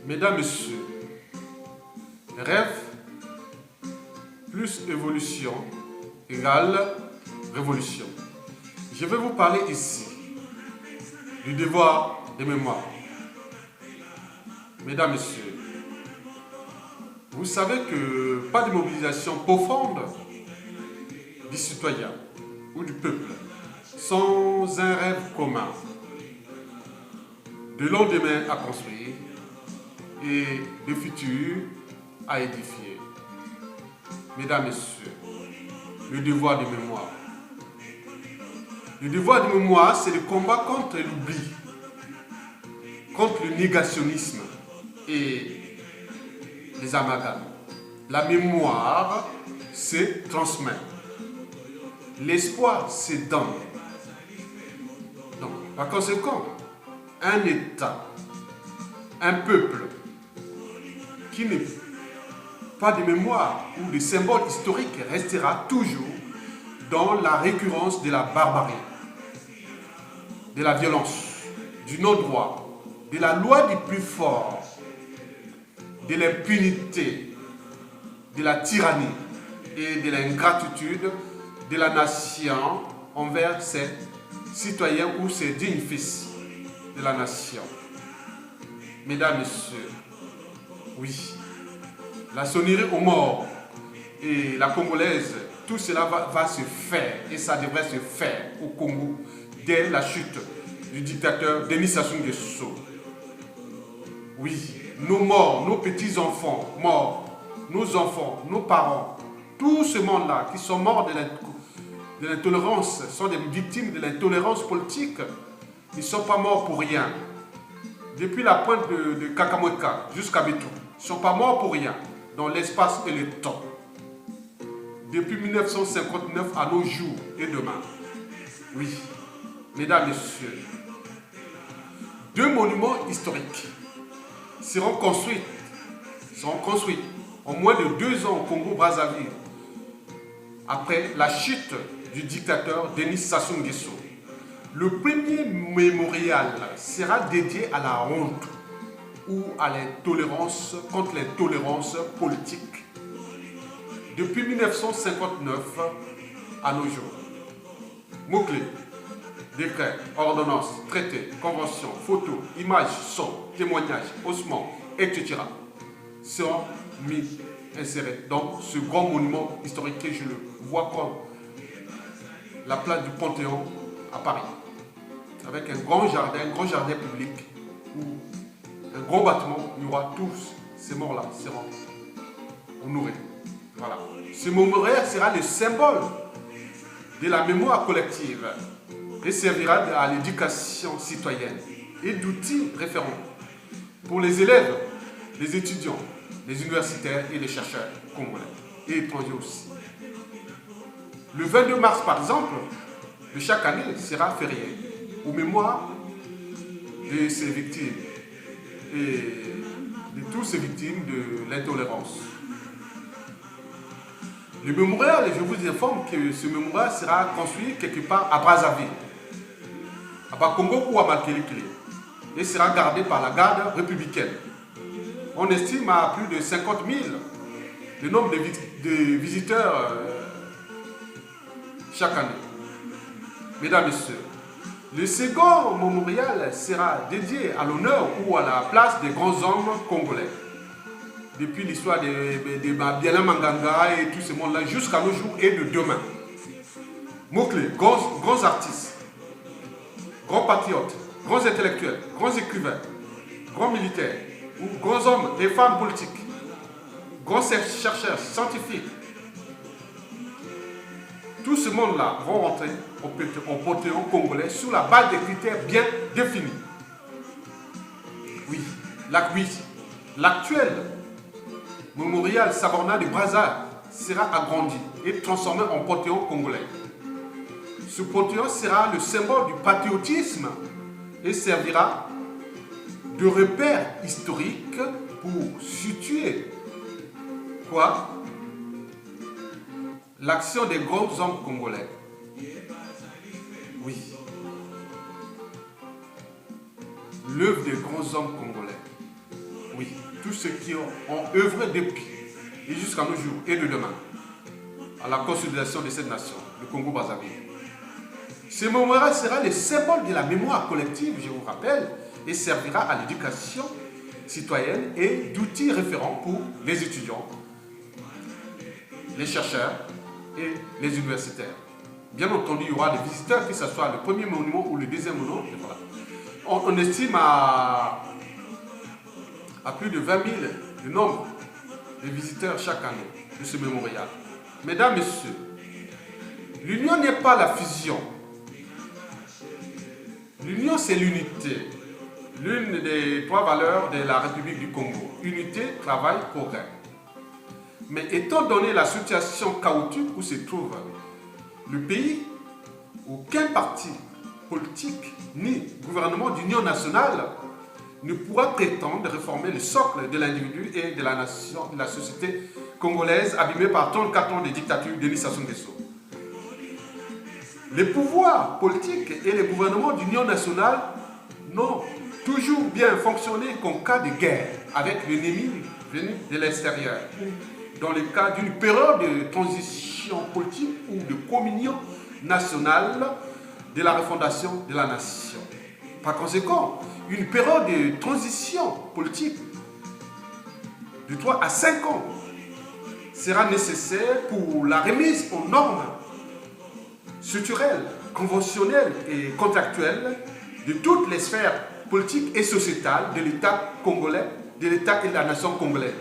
Mesdames, Messieurs, rêve plus évolution égale révolution. Je vais vous parler ici du devoir de mémoire. Mesdames, Messieurs, vous savez que pas de mobilisation profonde du citoyen ou du peuple sans un rêve commun, de lendemain à construire et de futur à édifier. Mesdames, Messieurs, le devoir de mémoire. Le devoir de mémoire, c'est le combat contre l'oubli, contre le négationnisme et les amalgames. La mémoire, c'est transmettre. L'espoir, c'est donner. Donc, par conséquent, un État, un peuple qui n'est pas de mémoire ou de symbole historique restera toujours dans la récurrence de la barbarie, de la violence, du non-droit, de la loi du plus fort, de l'impunité, de la tyrannie et de l'ingratitude de la nation envers ses citoyens ou ses dignes fils de la nation. Mesdames, Messieurs, oui, la sonnerie aux morts et la congolaise, tout cela va se faire et ça devrait se faire au Congo dès la chute du dictateur Denis Sassou Nguesso. Oui, nos morts, nos petits-enfants morts, nos enfants, nos parents, tout ce monde-là qui sont morts de l'intolérance, sont des victimes de l'intolérance politique, ils ne sont pas morts pour rien. Depuis la pointe de Kakamweka jusqu'à Betou, ils ne sont pas morts pour rien dans l'espace et le temps. Depuis 1959 à nos jours et demain. Oui, mesdames, messieurs, 2 monuments historiques seront construits en moins de 2 ans au Congo-Brazzaville après la chute du dictateur Denis Sassou Nguesso. Le premier mémorial sera dédié à la honte ou à l'intolérance contre l'intolérance politique. Depuis 1959 à nos jours. Mots-clés, décrets, ordonnances, traités, conventions, photos, images, sons, témoignages, ossements, etc. seront insérés dans ce grand monument historique que je le vois comme la place du Panthéon à Paris. Avec un grand jardin public où un grand bâtiment, il y aura tous ces morts-là seront honorés. Voilà. Ce mémorial sera le symbole de la mémoire collective et servira à l'éducation citoyenne et d'outils référents pour les élèves, les étudiants, les universitaires et les chercheurs congolais et étrangers aussi. Le 22 mars, par exemple, de chaque année sera férié aux mémoires de ces victimes et de toutes ces victimes de l'intolérance. Le mémorial, je vous informe que ce mémorial sera construit quelque part à Brazzaville, à Bakongo ou à Makelikele, et sera gardé par la garde républicaine. On estime à plus de 50 000 le nombre de visiteurs chaque année. Mesdames, Messieurs, le second mémorial sera dédié à l'honneur ou à la place des grands hommes congolais. Depuis l'histoire de Babiala Manganga et tout ce monde-là, jusqu'à nos jours et de demain. Mots-clés, grands artistes, grands patriotes, grands intellectuels, grands écrivains, grands militaires, ou grands hommes et femmes politiques, grands chercheurs, scientifiques. Tout ce monde-là vont rentrer au Panthéon congolais sous la base des critères bien définis. Oui, l'actuel mémorial Saborna de Brazza sera agrandi et transformé en Panthéon congolais. Ce Panthéon sera le symbole du patriotisme et servira de repère historique pour situer l'action des grands hommes congolais. Oui. L'œuvre des grands hommes congolais. oui, tous ceux qui ont œuvré depuis et jusqu'à nos jours et de demain à la consolidation de cette nation, le Congo-Brazzaville. Ce mémorial sera le symbole de la mémoire collective, je vous rappelle, et servira à l'éducation citoyenne et d'outils référents pour les étudiants, les chercheurs et les universitaires. Bien entendu, il y aura des visiteurs, que ce soit le premier monument ou le deuxième monument. Voilà. On estime à plus de 20 000 le nombre de visiteurs chaque année de ce mémorial. Mesdames, Messieurs, l'union n'est pas la fusion. L'union, c'est l'unité. L'une des trois valeurs de la République du Congo. Unité, travail, progrès. Mais étant donné la situation chaotique où se trouve le pays, aucun parti politique ni gouvernement d'union nationale ne pourra prétendre réformer le socle de l'individu et de la nation, de la société congolaise abîmée par 34 ans de dictature de Sassou Nguesso. Les pouvoirs politiques et les gouvernements d'union nationale n'ont toujours bien fonctionné qu'en cas de guerre avec l'ennemi venu de l'extérieur, dans le cas d'une période de transition politique ou de communion nationale de la refondation de la nation. Par conséquent, une période de transition politique de 3 à 5 ans sera nécessaire pour la remise aux normes structurelles, conventionnelles et contractuelles de toutes les sphères politiques et sociétales de l'État congolais, de l'État et de la nation congolaise.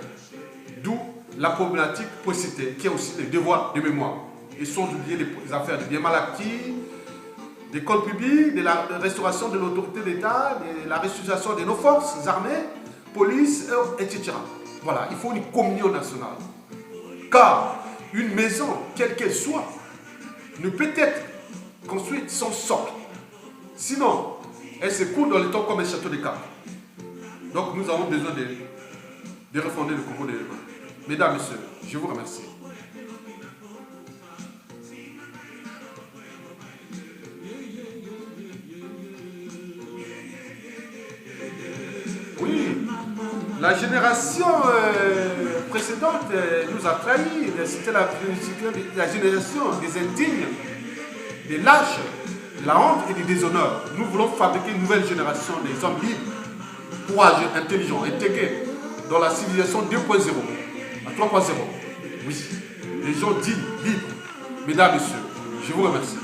D'où la problématique précitée, qui est aussi le devoir de mémoire. Et sont oubliés les affaires de bien mal acquis, des comptes publics, de la restauration de l'autorité d'État, de la restitution de nos forces armées, police, etc. Voilà, il faut une communion nationale. Car une maison, quelle qu'elle soit, ne peut être construite sans socle. Sinon, elle se coule dans le temps comme un château de cartes. Donc nous avons besoin de refonder le Congo de demain. Mesdames, Messieurs, je vous remercie. Oui, la génération précédente nous a trahis. C'était la génération des indignes, des lâches, de la honte et du déshonneur. Nous voulons fabriquer une nouvelle génération des hommes libres, courageux, intelligents, intégrés dans la civilisation 2.0, à 3.0. Oui, les gens dignes, libres. Mesdames, Messieurs, je vous remercie.